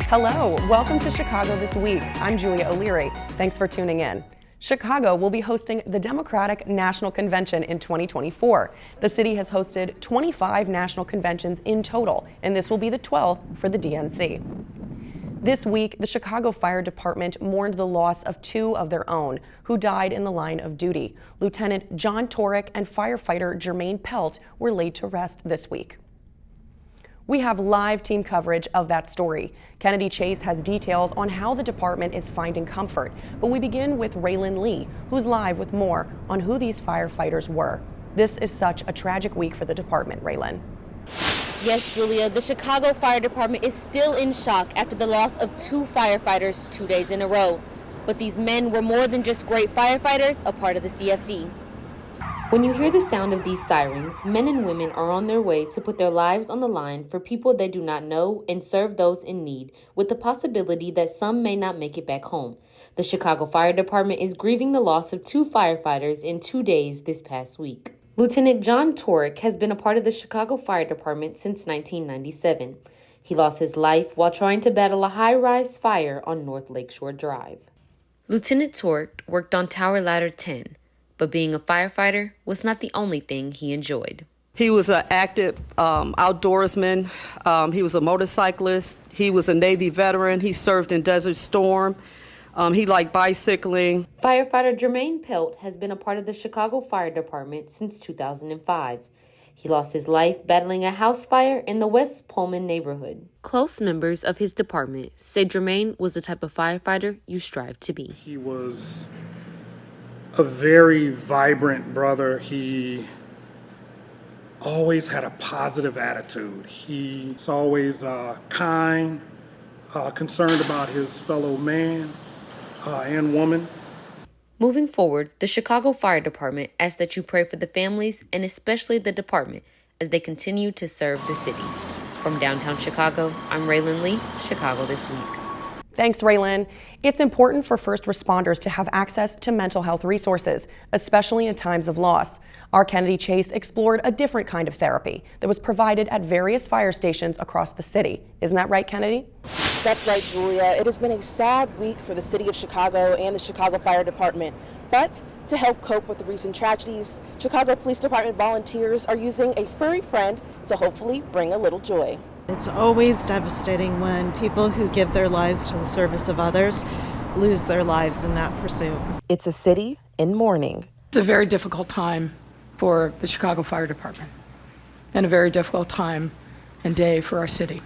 Hello, welcome to Chicago This Week. I'm Julia O'Leary. Thanks for tuning in. Chicago will be hosting the Democratic National Convention in 2024. The city has hosted 25 national conventions in total, and this will be the 12th for the DNC. This week, the Chicago Fire Department mourned the loss of two of their own who died in the line of duty. Lieutenant John Torek and firefighter Jermaine Pelt were laid to rest this week. We have live team coverage of that story. Kennedy Chase has details on how the department is finding comfort. But we begin with Raylan Lee, who's live with more on who these firefighters were. This is such a tragic week for the department, Raylan. Yes, Julia, the Chicago Fire Department is still in shock after the loss of two firefighters 2 days in a row. But these men were more than just great firefighters, a part of the CFD. When you hear the sound of these sirens, men and women are on their way to put their lives on the line for people they do not know and serve those in need, with the possibility that some may not make it back home. The Chicago Fire Department is grieving the loss of two firefighters in 2 days this past week. Lieutenant John Torek has been a part of the Chicago Fire Department since 1997. He lost his life while trying to battle a high-rise fire on North Lakeshore Drive. Lieutenant Torek worked on Tower Ladder 10. But being a firefighter was not the only thing he enjoyed. He was an active outdoorsman. He was a motorcyclist. He was a Navy veteran. He served in Desert Storm. He liked bicycling. Firefighter Jermaine Pelt has been a part of the Chicago Fire Department since 2005. He lost his life battling a house fire in the West Pullman neighborhood. Close members of his department say Jermaine was the type of firefighter you strive to be. He was a very vibrant brother. He always had a positive attitude. He's always kind, concerned about his fellow man and woman. Moving forward, the Chicago Fire Department asks that you pray for the families and especially the department as they continue to serve the city. From downtown Chicago, I'm Raylan Lee, Chicago This Week. Thanks, Raylan. It's important for first responders to have access to mental health resources, especially in times of loss. Our Kennedy Chase explored a different kind of therapy that was provided at various fire stations across the city. Isn't that right, Kennedy? That's right, Julia. It has been a sad week for the city of Chicago and the Chicago Fire Department. But to help cope with the recent tragedies, Chicago Police Department volunteers are using a furry friend to hopefully bring a little joy. It's always devastating when people who give their lives to the service of others lose their lives in that pursuit. It's a city in mourning. It's a very difficult time for the Chicago Fire Department and a very difficult time and day for our city.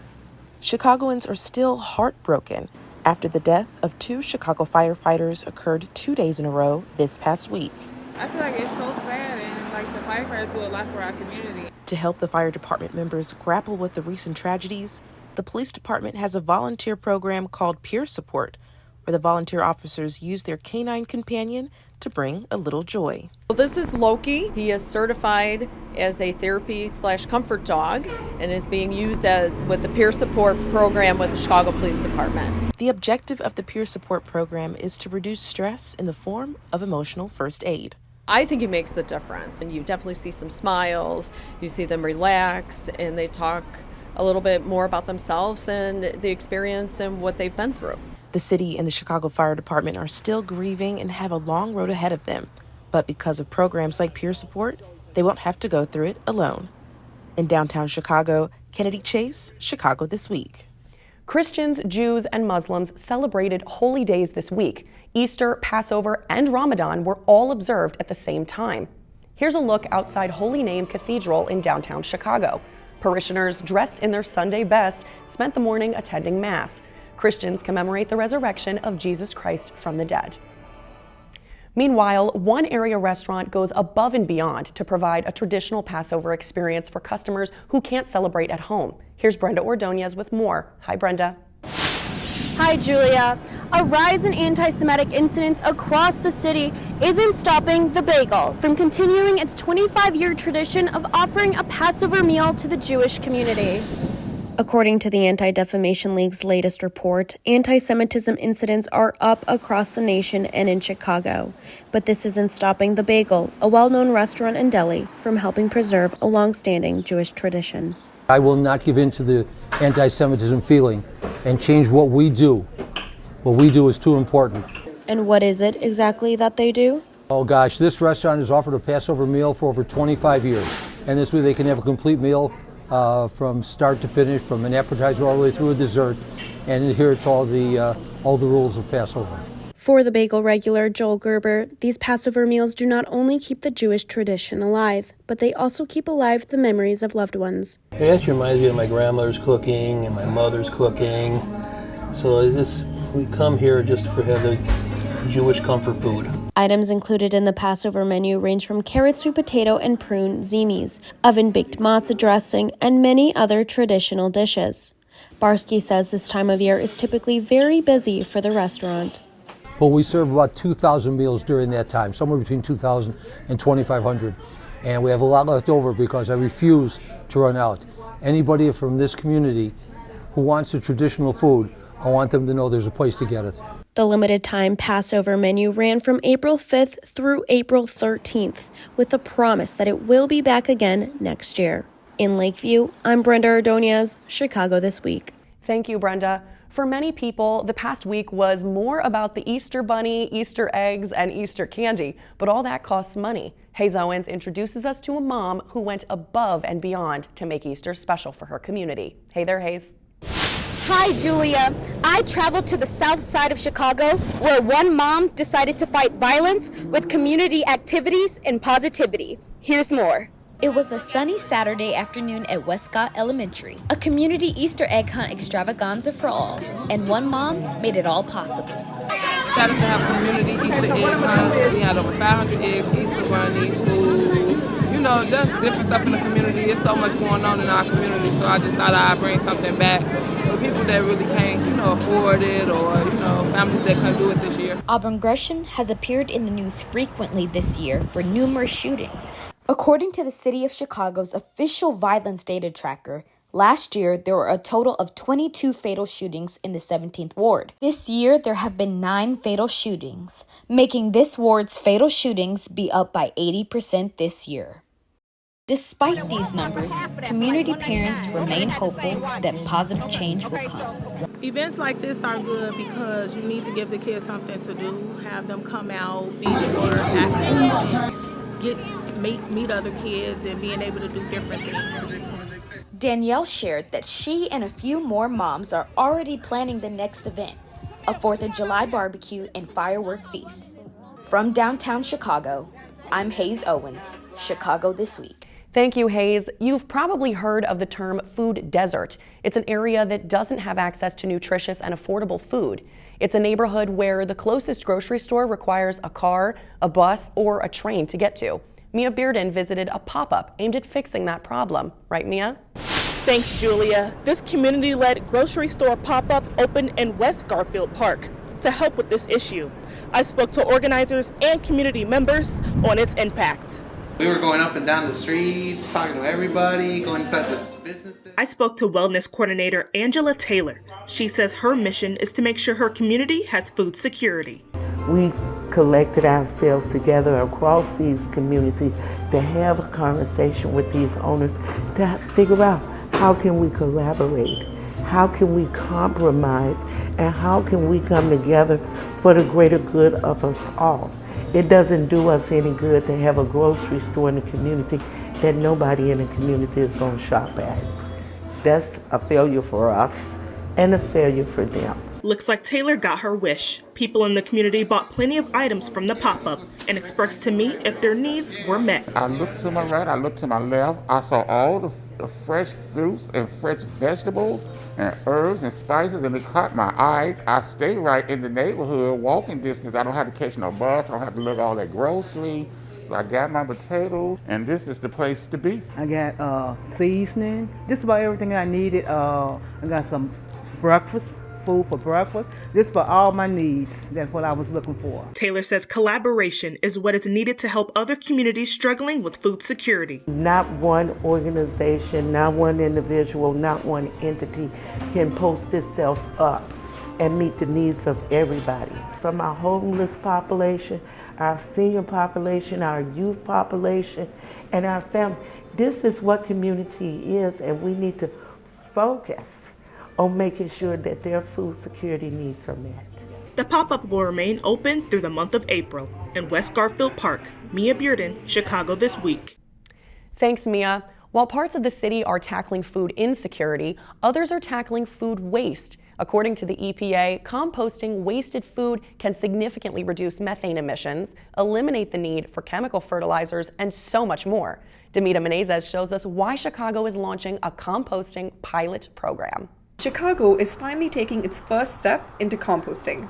Chicagoans are still heartbroken after the death of two Chicago firefighters occurred 2 days in a row this past week. I feel like it's so sad, and like the firefighters do a lot for our community. To help the fire department members grapple with the recent tragedies, the police department has a volunteer program called Peer Support, where the volunteer officers use their canine companion to bring a little joy. Well, this is Loki. He is certified as a therapy/comfort dog and is being used with the peer support program with the Chicago Police Department. The objective of the peer support program is to reduce stress in the form of emotional first aid. I think it makes the difference. And you definitely see some smiles, you see them relax, and they talk a little bit more about themselves and the experience and what they've been through. The city and the Chicago Fire Department are still grieving and have a long road ahead of them. But because of programs like Peer Support, they won't have to go through it alone. In downtown Chicago, Kennedy Chase, Chicago This Week. Christians, Jews, and Muslims celebrated holy days this week. Easter, Passover, and Ramadan were all observed at the same time. Here's a look outside Holy Name Cathedral in downtown Chicago. Parishioners dressed in their Sunday best spent the morning attending Mass. Christians commemorate the resurrection of Jesus Christ from the dead. Meanwhile, one area restaurant goes above and beyond to provide a traditional Passover experience for customers who can't celebrate at home. Here's Brenda Ordonez with more. Hi, Brenda. Hi, Julia. A rise in anti-Semitic incidents across the city isn't stopping the Bagel from continuing its 25-year tradition of offering a Passover meal to the Jewish community. According to the Anti-Defamation League's latest report, anti-Semitism incidents are up across the nation and in Chicago. But this isn't stopping the Bagel, a well-known restaurant and deli, from helping preserve a long-standing Jewish tradition. I will not give in to the anti-Semitism feeling and change what we do. What we do is too important. And what is it exactly that they do? Oh gosh, this restaurant has offered a Passover meal for over 25 years. And this way they can have a complete meal from start to finish, from an appetizer all the way through a dessert, and adhere to all the rules of Passover. For the Bagel regular Joel Gerber, these Passover meals do not only keep the Jewish tradition alive, but they also keep alive the memories of loved ones. It actually reminds me of my grandmother's cooking and my mother's cooking. So we come here just to have the Jewish comfort food. Items included in the Passover menu range from carrot, sweet potato, and prune zimis, oven-baked matzah dressing, and many other traditional dishes. Barsky says this time of year is typically very busy for the restaurant. Well, we serve about 2,000 meals during that time, somewhere between 2,000 and 2,500. And we have a lot left over because I refuse to run out. Anybody from this community who wants the traditional food, I want them to know there's a place to get it. The limited-time Passover menu ran from April 5th through April 13th, with the promise that it will be back again next year. In Lakeview, I'm Brenda Ordonez, Chicago This Week. Thank you, Brenda. For many people, the past week was more about the Easter bunny, Easter eggs, and Easter candy, but all that costs money. Hayes Owens introduces us to a mom who went above and beyond to make Easter special for her community. Hey there, Hayes. Hi, Julia. I traveled to the south side of Chicago, where one mom decided to fight violence with community activities and positivity. Here's more. It was a sunny Saturday afternoon at Westcott Elementary, a community Easter egg hunt extravaganza for all, and one mom made it all possible. Excited to have community Easter egg hunt. We had over 500 eggs, Easter bunny, food, just different stuff in the community. There's so much going on in our community, so I just thought I'd bring something back for people that really can't, afford it, or, families that couldn't do it this year. Auburn Gresham has appeared in the news frequently this year for numerous shootings. According to the City of Chicago's official violence data tracker, last year there were a total of 22 fatal shootings in the 17th Ward. This year there have been 9 fatal shootings, making this ward's fatal shootings be up by 80% this year. Despite these numbers, community parents remain hopeful that positive change will come. Events like this are good because you need to give the kids something to do, have them come out, be more active, meet other kids, and being able to do different things. Danielle shared that she and a few more moms are already planning the next event, a 4th of July barbecue and firework feast. From downtown Chicago, I'm Hayes Owens, Chicago This Week. Thank you, Hayes. You've probably heard of the term food desert. It's an area that doesn't have access to nutritious and affordable food. It's a neighborhood where the closest grocery store requires a car, a bus, or a train to get to. Mia Bearden visited a pop-up aimed at fixing that problem. Right, Mia? Thanks, Julia. This community-led grocery store pop-up opened in West Garfield Park to help with this issue. I spoke to organizers and community members on its impact. We were going up and down the streets, talking to everybody, going inside the businesses. I spoke to wellness coordinator Angela Taylor. She says her mission is to make sure her community has food security. We collected ourselves together across these communities to have a conversation with these owners to figure out how can we collaborate, how can we compromise, and how can we come together for the greater good of us all. It doesn't do us any good to have a grocery store in the community that nobody in the community is going to shop at. That's a failure for us and a failure for them. Looks like Taylor got her wish. People in the community bought plenty of items from the pop-up and expressed to me if their needs were met. I looked to my right, I looked to my left. I saw all the fresh fruits and fresh vegetables and herbs and spices, and it caught my eye. I stay right in the neighborhood, walking distance. I don't have to catch no bus. I don't have to look at all that grocery. So I got my potatoes, and this is the place to be. I got seasoning, just about everything I needed. I got some breakfast, food for breakfast. This for all my needs. That's what I was looking for. Taylor says collaboration is what is needed to help other communities struggling with food security. Not one organization, not one individual, not one entity can post itself up and meet the needs of everybody. From our homeless population, our senior population, our youth population, and our family. This is what community is, and we need to focus on making sure that their food security needs are met. The pop-up will remain open through the month of April in West Garfield Park. Mia Bearden, Chicago This Week. Thanks, Mia. While parts of the city are tackling food insecurity, others are tackling food waste. According to the EPA, composting wasted food can significantly reduce methane emissions, eliminate the need for chemical fertilizers, and so much more. Demita Menezes shows us why Chicago is launching a composting pilot program. Chicago is finally taking its first step into composting.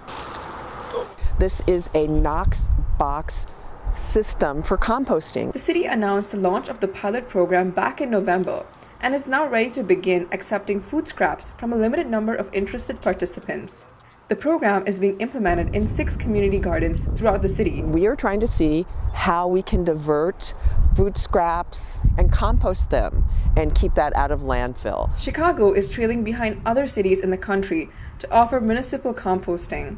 This is a Knox box system for composting. The city announced the launch of the pilot program back in November and is now ready to begin accepting food scraps from a limited number of interested participants. The program is being implemented in 6 community gardens throughout the city. We are trying to see how we can divert food scraps and compost them and keep that out of landfill. Chicago is trailing behind other cities in the country to offer municipal composting.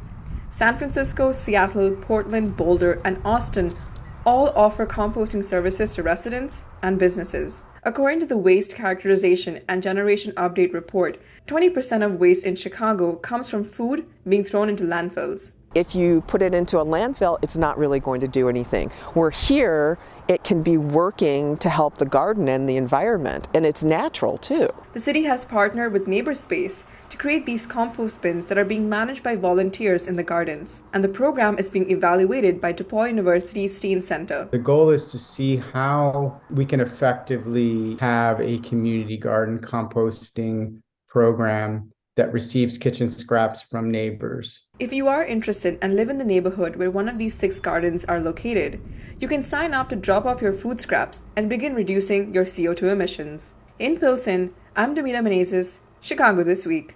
San Francisco, Seattle, Portland, Boulder, and Austin all offer composting services to residents and businesses. According to the Waste Characterization and Generation Update report, 20% of waste in Chicago comes from food being thrown into landfills. If you put it into a landfill, it's not really going to do anything. Where here, it can be working to help the garden and the environment, and it's natural too. The city has partnered with NeighborSpace to create these compost bins that are being managed by volunteers in the gardens, and the program is being evaluated by DePaul University's Steen Center. The goal is to see how we can effectively have a community garden composting program that receives kitchen scraps from neighbors. If you are interested and live in the neighborhood where one of these 6 gardens are located, you can sign up to drop off your food scraps and begin reducing your CO2 emissions. In Pilsen, I'm Demita Menezes, Chicago This Week.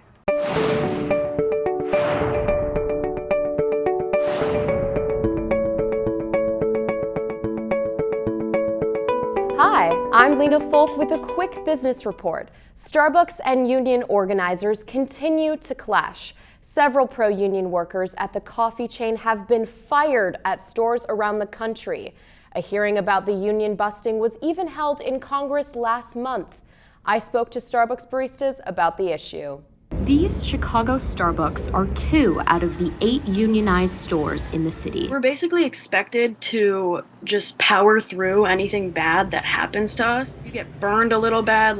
Hi, I'm Lena Folk with a quick business report. Starbucks and union organizers continue to clash. Several pro-union workers at the coffee chain have been fired at stores around the country. A hearing about the union busting was even held in Congress last month. I spoke to Starbucks baristas about the issue. These Chicago Starbucks are 2 out of the 8 unionized stores in the city. We're basically expected to just power through anything bad that happens to us. If you get burned a little bad,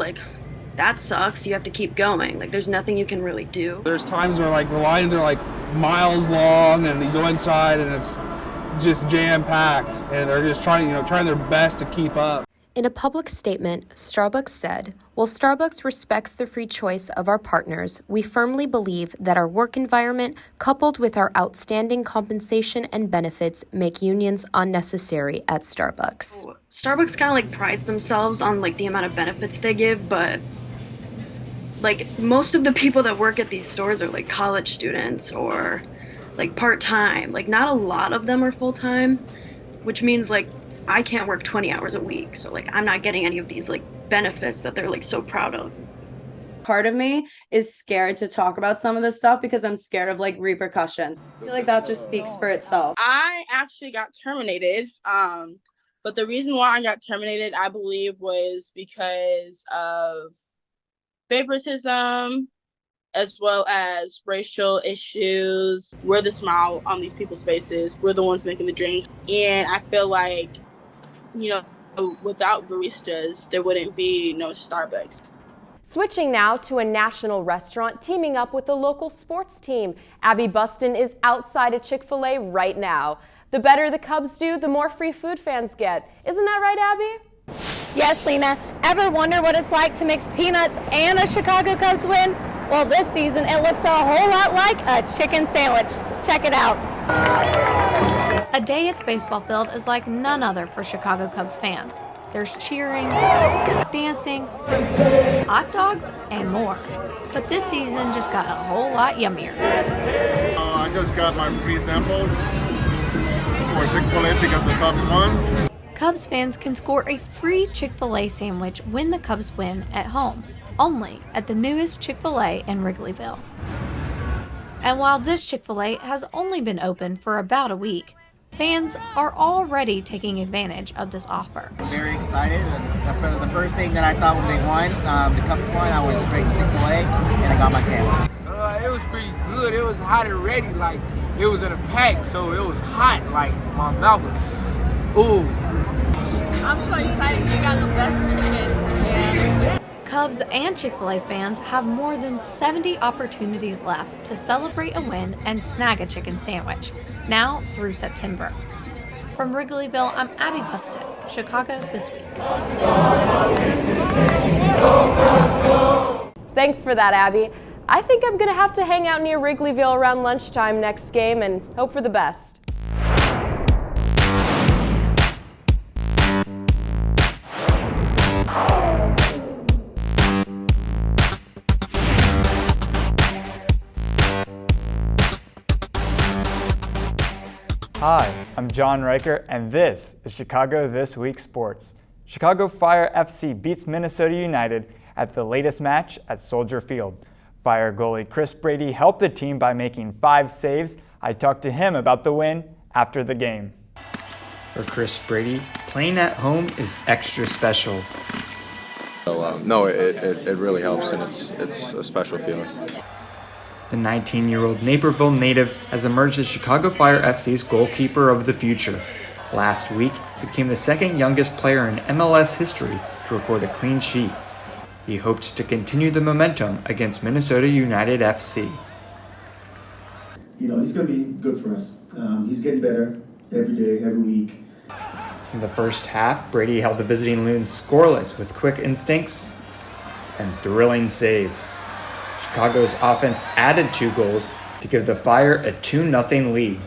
that sucks. You have to keep going. There's nothing you can really do. There's times where the lines are miles long, and you go inside and it's just jam-packed, and they're just trying their best to keep up. In a public statement, Starbucks said, "While Starbucks respects the free choice of our partners, we firmly believe that our work environment, coupled with our outstanding compensation and benefits, make unions unnecessary at Starbucks." Starbucks kind of prides themselves on the amount of benefits they give, but most of the people that work at these stores are college students or part-time. Not a lot of them are full-time, which means I can't work 20 hours a week, so I'm not getting any of these benefits that they're so proud of. Part of me is scared to talk about some of this stuff because I'm scared of repercussions. I feel that just speaks for itself. I actually got terminated, but the reason why I got terminated, I believe, was because of favoritism as well as racial issues. We're the smile on these people's faces. We're the ones making the drinks, and I feel without baristas, there wouldn't be no Starbucks. Switching now to a national restaurant teaming up with a local sports team. Abby Buston is outside of ChickfilA right now. The better the Cubs do, the more free food fans get. Isn't that right, Abby? Yes, Lena. Ever wonder what it's like to mix peanuts and a Chicago Cubs win? Well, this season it looks a whole lot like a chicken sandwich. Check it out. A day at the baseball field is like none other for Chicago Cubs fans. There's cheering, dancing, hot dogs, and more. But this season just got a whole lot yummier. I just got my free samples for Chick-fil-A because the Cubs won. Cubs fans can score a free Chick-fil-A sandwich when the Cubs win at home, only at the newest Chick-fil-A in Wrigleyville. And while this Chick-fil-A has only been open for about a week, Fans are already taking advantage of this offer. Very excited. The first thing that I thought when they won, the Cubs won, I went straight to ChickfilA and I got my sandwich. It was pretty good. It was hot already. Like, it was in a pack, so it was hot. Like, my mouth was, ooh. I'm so excited. They got the best chicken. Yeah. Cubs and Chick-fil-A fans have more than 70 opportunities left to celebrate a win and snag a chicken sandwich, now through September. From Wrigleyville, I'm Abby Buston, Chicago This Week. Thanks for that, Abby. I think I'm gonna have to hang out near Wrigleyville around lunchtime next game and hope for the best. Hi, I'm John Riker, and this is Chicago This Week Sports. Chicago Fire FC beats Minnesota United at the latest match at Soldier Field. Fire goalie Chris Brady helped the team by making 5 saves. I talked to him about the win after the game. For Chris Brady, playing at home is extra special. No, it really helps, and it's a special feeling. The 19-year-old Naperville native has emerged as Chicago Fire FC's goalkeeper of the future. Last week, he became the second youngest player in MLS history to record a clean sheet. He hoped to continue the momentum against Minnesota United FC. He's going to be good for us. He's getting better every day, every week. In the first half, Brady held the visiting Loons scoreless with quick instincts and thrilling saves. Chicago's offense added 2 goals to give the Fire a 2-0 lead.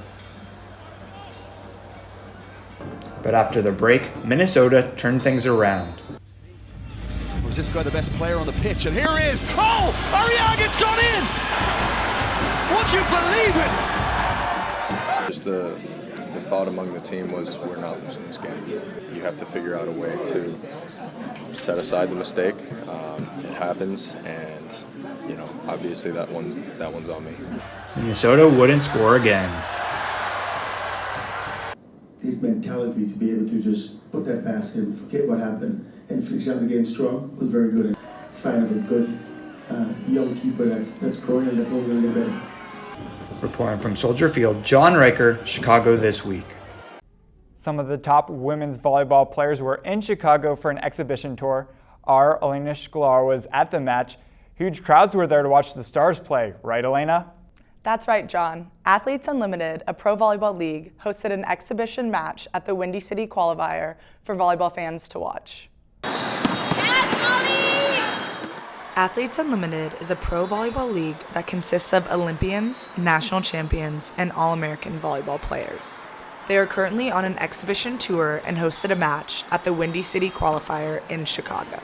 But after the break, Minnesota turned things around. Was this guy the best player on the pitch? And here he is! Oh! Arriaga's gone in! Would you believe it? Just the thought among the team was, we're not losing this game. You have to figure out a way to set aside the mistake. It happens, and obviously that one's on me. Minnesota wouldn't score again. His mentality to be able to just put that past him, forget what happened, and finish out the game strong was very good. Sign of a good young keeper that's growing and that's only going to get better. Reporting from Soldier Field, John Riker, Chicago This Week. Some of the top women's volleyball players were in Chicago for an exhibition tour. Our Elena Scala was at the match. Huge crowds were there to watch the Stars play, right, Elena? That's right, John. Athletes Unlimited, a pro volleyball league, hosted an exhibition match at the Windy City Qualifier for volleyball fans to watch. Athletes Unlimited is a pro volleyball league that consists of Olympians, national champions, and All-American volleyball players. They are currently on an exhibition tour and hosted a match at the Windy City Qualifier in Chicago.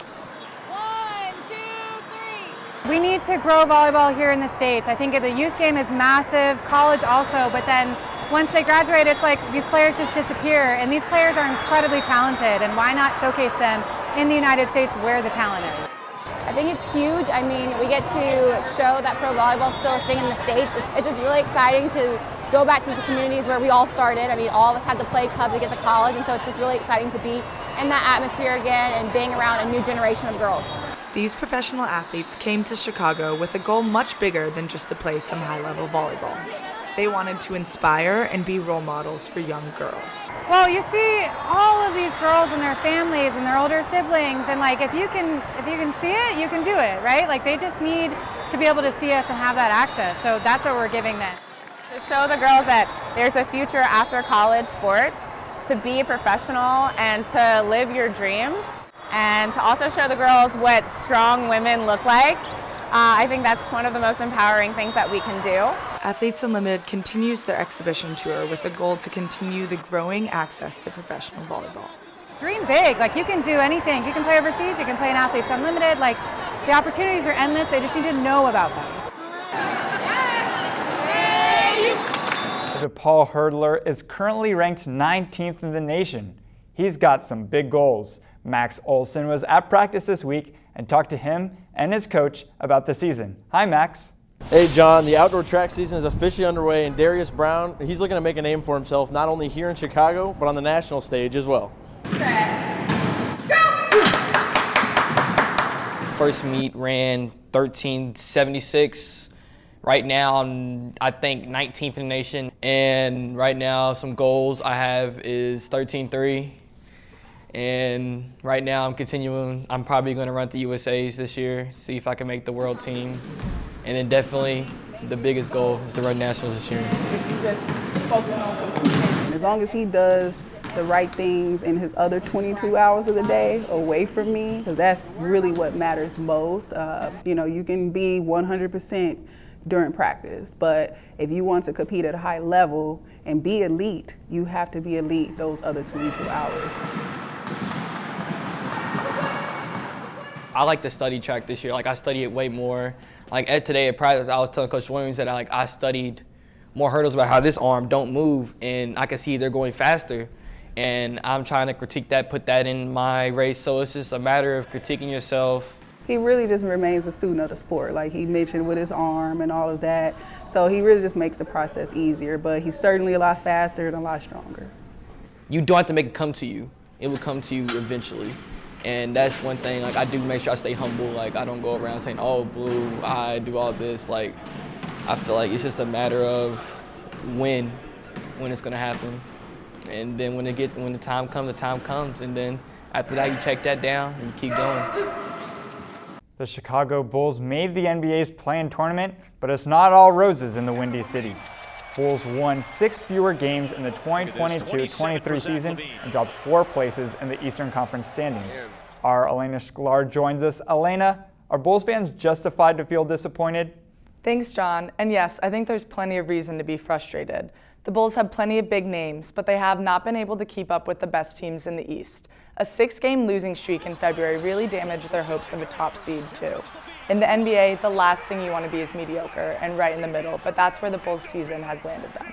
We need to grow volleyball here in the States. I think the youth game is massive, college also, but then once they graduate, it's like these players just disappear, and these players are incredibly talented, and why not showcase them in the United States where the talent is? I think it's huge. I mean, we get to show that pro volleyball is still a thing in the States. It's just really exciting to go back to the communities where we all started. I mean, all of us had to play club to get to college, and so it's just really exciting to be in that atmosphere again and being around a new generation of girls. These professional athletes came to Chicago with a goal much bigger than just to play some high-level volleyball. They wanted to inspire and be role models for young girls. Well, you see all of these girls and their families and their older siblings, and like if you can see it, you can do it, right? Like they just need to be able to see us and have that access. So that's what we're giving them. To show the girls that there's a future after college sports, to be a professional and to live your dreams, and to also show the girls what strong women look like. I think that's one of the most empowering things that we can do. Athletes Unlimited continues their exhibition tour with a goal to continue the growing access to professional volleyball. Dream big, like you can do anything. You can play overseas, you can play in Athletes Unlimited, like the opportunities are endless, they just need to know about them. The DePaul hurdler is currently ranked 19th in the nation. He's got some big goals. Max Olson was at practice this week and talked to him and his coach about the season. Hi, Max. Hey John, the outdoor track season is officially underway, and Darius Brown, he's looking to make a name for himself not only here in Chicago, but on the national stage as well. First meet ran 13:76. Right now, I'm, I think, 19th in the nation. And right now, some goals I have is 13:3. And right now, I'm continuing. I'm probably going to run the USAs this year, see if I can make the world team. And then definitely, the biggest goal is to run nationals this year. If you just focus on competing, as long as he does the right things in his other 22 hours of the day away from me, because that's really what matters most. You know, you can be 100% during practice, but if you want to compete at a high level and be elite, you have to be elite those other 22 hours. I like to study track this year. Like, I study it way more. Like today at practice, I was telling Coach Williams that I studied more hurdles about how this arm don't move, and I can see they're going faster. And I'm trying to critique that, put that in my race. So it's just a matter of critiquing yourself. He really just remains a student of the sport, like he mentioned with his arm and all of that. So he really just makes the process easier, but he's certainly a lot faster and a lot stronger. You don't have to make it come to you. It will come to you eventually. And that's one thing, like I do make sure I stay humble. Like I don't go around saying, oh, blue, I do all this. Like I feel like it's just a matter of when it's gonna happen. And then when the time comes. And then after that, you check that down and you keep going. The Chicago Bulls made the NBA's play-in tournament, but it's not all roses in the Windy City. Bulls won 6 fewer games in the 2022-23 season and dropped 4 places in the Eastern Conference standings. Our Elena Scala joins us. Elena, are Bulls fans justified to feel disappointed? Thanks, John. And yes, I think there's plenty of reason to be frustrated. The Bulls have plenty of big names, but they have not been able to keep up with the best teams in the East. A 6-game losing streak in February really damaged their hopes of a top seed, too. In the NBA, the last thing you want to be is mediocre and right in the middle, but that's where the Bulls season has landed them.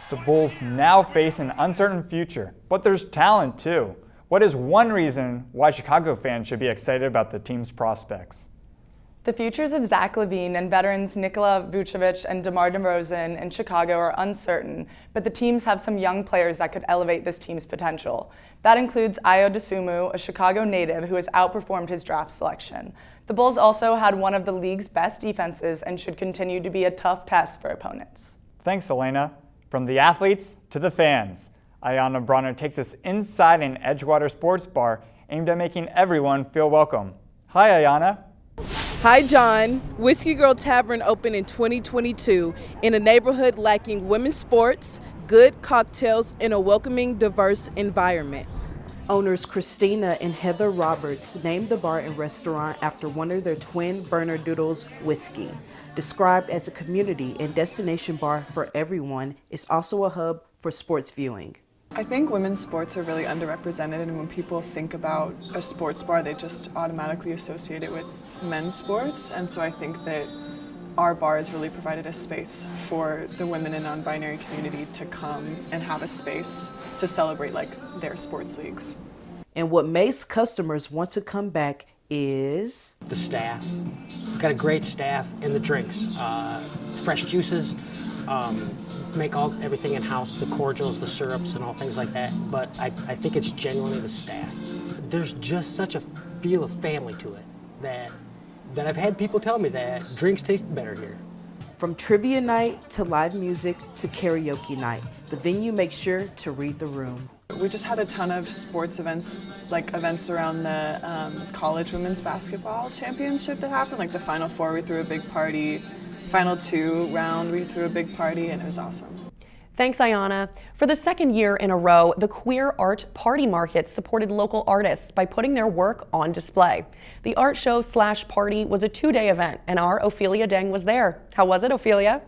The Bulls now face an uncertain future, but there's talent, too. What is one reason why Chicago fans should be excited about the team's prospects? The futures of Zach LaVine and veterans Nikola Vucevic and DeMar DeRozan in Chicago are uncertain, but the teams have some young players that could elevate this team's potential. That includes Ayo Dosunmu, a Chicago native who has outperformed his draft selection. The Bulls also had one of the league's best defenses and should continue to be a tough test for opponents. Thanks, Elena. From the athletes to the fans, Ayanna Brauno takes us inside an Edgewater sports bar aimed at making everyone feel welcome. Hi, Ayanna. Hi, John. Whiskey Girl Tavern opened in 2022 in a neighborhood lacking women's sports, good cocktails, and a welcoming, diverse environment. Owners Christina and Heather Roberts named the bar and restaurant after one of their twin Bernedoodles whiskey. Described as a community and destination bar for everyone, it's also a hub for sports viewing. I think women's sports are really underrepresented, and when people think about a sports bar, they just automatically associate it with men's sports. And so I think that our bar has really provided a space for the women and non-binary community to come and have a space to celebrate like their sports leagues. And what makes customers want to come back is the staff. We've got a great staff and the drinks. Fresh juices, make everything in-house, the cordials, the syrups, and all things like that. But I think it's genuinely the staff. There's just such a feel of family to it that I've had people tell me that drinks taste better here. From trivia night to live music to karaoke night, the venue makes sure to read the room. We just had a ton of sports events, like events around the college women's basketball championship that happened, like the Final Four, we threw a big party. Final 2 round, we threw a big party, and it was awesome. Thanks, Ayanna. For the second year in a row, the Queer Art Party Market supported local artists by putting their work on display. The art show / party was a 2-day event, and our Ophelia Deng was there. How was it, Ophelia?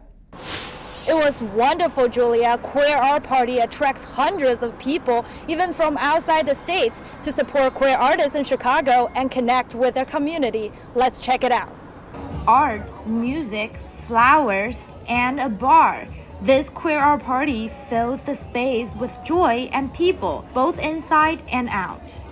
It was wonderful, Julia. Queer Art Party attracts hundreds of people, even from outside the states, to support queer artists in Chicago and connect with their community. Let's check it out. Art, music, flowers, and a bar. This queer art party fills the space with joy and people, both inside and out.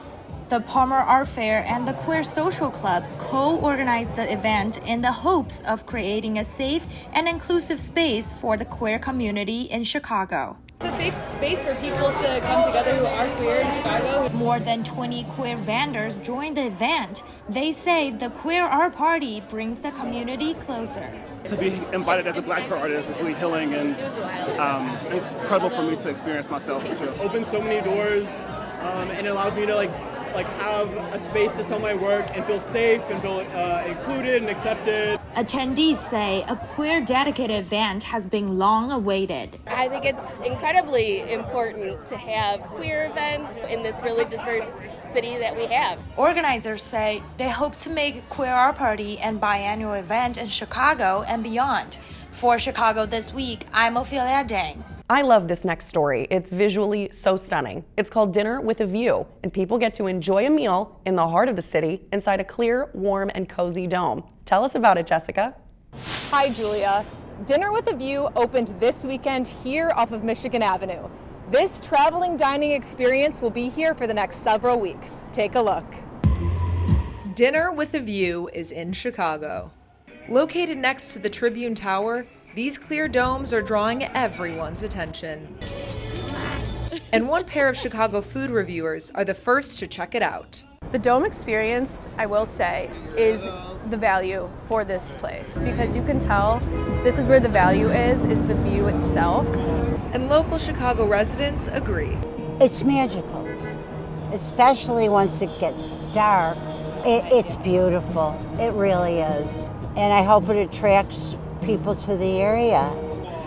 The Palmer Art Fair and the Queer Social Club co-organized the event in the hopes of creating a safe and inclusive space for the queer community in Chicago. It's a safe space for people to come together who are queer in Chicago. More than 20 queer vendors joined the event. They say the Queer Art Party brings the community closer. To be invited as a Black queer artist is really healing and incredible for me to experience myself too. Opens so many doors and it allows me to like have a space to sell my work and feel safe and feel included and accepted. Attendees say a queer dedicated event has been long awaited. I think it's incredibly important to have queer events in this really diverse city that we have. Organizers say they hope to make Queer Art Party an biannual event in Chicago and beyond. For Chicago This Week, I'm Ophelia Dang. I love this next story. It's visually so stunning. It's called Dinner with a View, and people get to enjoy a meal in the heart of the city inside a clear, warm, and cozy dome. Tell us about it, Jessica. Hi, Julia. Dinner with a View opened this weekend here off of Michigan Avenue. This traveling dining experience will be here for the next several weeks. Take a look. Dinner with a View is in Chicago. Located next to the Tribune Tower, these clear domes are drawing everyone's attention. And one pair of Chicago food reviewers are the first to check it out. The dome experience, I will say, is the value for this place because you can tell this is where the value is the view itself. And local Chicago residents agree. It's magical, especially once it gets dark. It's beautiful, it really is. And I hope it attracts people to the area.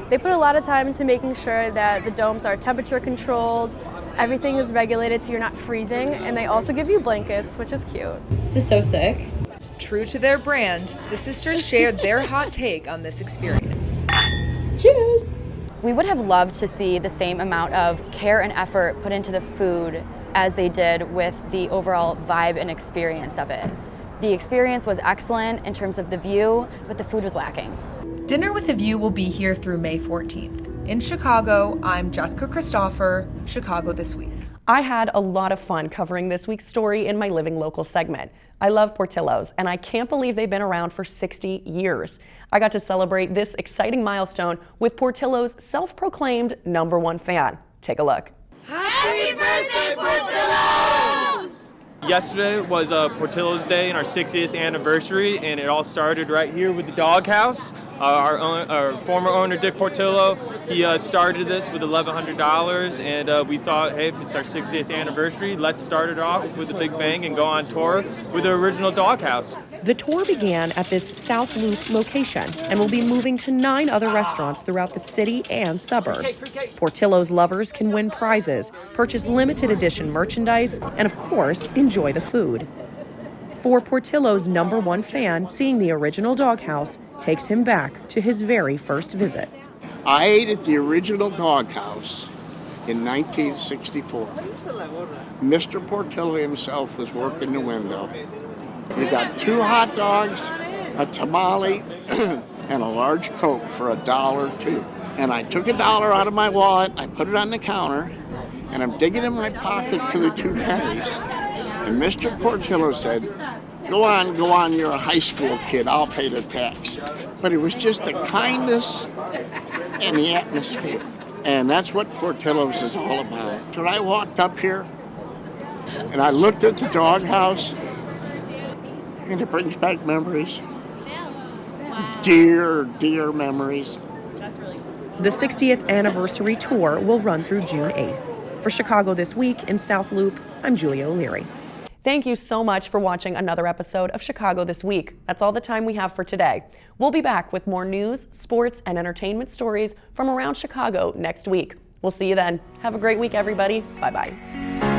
They put a lot of time into making sure that the domes are temperature controlled, everything is regulated so you're not freezing, and they also give you blankets, which is cute. This is so sick. True to their brand, the sisters shared their hot take on this experience. Cheers! We would have loved to see the same amount of care and effort put into the food as they did with the overall vibe and experience of it. The experience was excellent in terms of the view, but the food was lacking. Dinner with a View will be here through May 14th. In Chicago, I'm Jessica Christopher, Chicago This Week. I had a lot of fun covering this week's story in my Living Local segment. I love Portillos, and I can't believe they've been around for 60 years. I got to celebrate this exciting milestone with Portillos' self-proclaimed #1 fan. Take a look. Happy birthday, Portillos! Yesterday was Portillos Day and our 60th anniversary, and it all started right here with the doghouse. Our former owner, Dick Portillo, he started this with $1,100, and we thought, hey, if it's our 60th anniversary, let's start it off with a big bang and go on tour with the original doghouse. The tour began at this South Loop location and will be moving to 9 other restaurants throughout the city and suburbs. Portillos lovers can win prizes, purchase limited edition merchandise, and of course, enjoy the food. For Portillos' #1 fan, seeing the original doghouse takes him back to his very first visit. I ate at the original doghouse in 1964. Mr. Portillo himself was working the window. We got 2 hot dogs, a tamale, and a large Coke for $1 too. And I took $1 out of my wallet, I put it on the counter, and I'm digging in my pocket for the 2 pennies. And Mr. Portillo said, go on, you're a high school kid, I'll pay the tax. But it was just the kindness and the atmosphere. And that's what Portillo's is all about. So I walked up here, and I looked at the doghouse, and it brings back memories. Dear memories. The 60th anniversary tour will run through June 8th. For Chicago This Week in South Loop, I'm Julia O'Leary. Thank you so much for watching another episode of Chicago This Week. That's all the time we have for today. We'll be back with more news, sports, and entertainment stories from around Chicago next week. We'll see you then. Have a great week, everybody. Bye-bye.